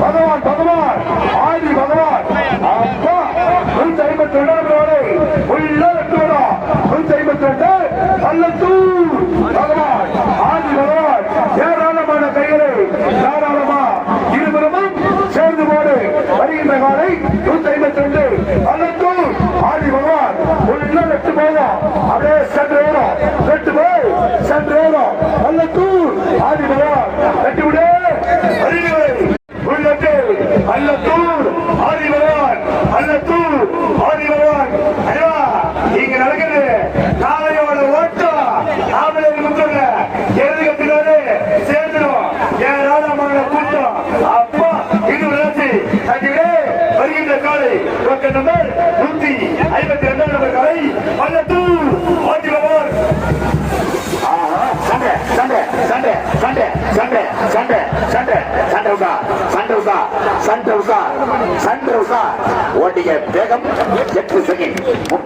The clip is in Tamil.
பகவான் பகவான் ஆதி பகவான் அப்பா 152 உள்ள 152 அல்லத்தூர் பகவான் ஆதி பகவான் ஏராளமான கைகளை தாராளமா இருபுறமும் சேர்ந்து போடு வருகின்ற காலை 152 அல்லத்தூர் ஆதி பகவான் உள்ள 8 போதும் அப்படியே சென்று வரும் 8 போய் சென்று வரும் அல்லத்தூர் ஆதி பகவான் கட்டி விடு அல்லத்தூர் ஆதி பகவான் அல்லத்தூர் ஆதி பகவான் ஐயா இங்க நடக்குது காலையோட ஓட்டம் ஆம்பளை முத்துல எது கட்டினாரு சேர்ந்துடும் ஏராளமான கூட்டம் அப்பா இது ராசி கட்டிவிட வருகின்ற காலை பக்க நம்பர் 152 நம்பர் காலை அல்லத்தூர் ஆதி பகவான் சண்டை சண்டை சண்டை சண்டை சண்டை சண்டை சண்டை சண்டை உண்டா சண்டை உண்டா சண்டை உண்டா சண்டை உண்டா ஓட்டிய வேகம் 8 செகண்ட் 30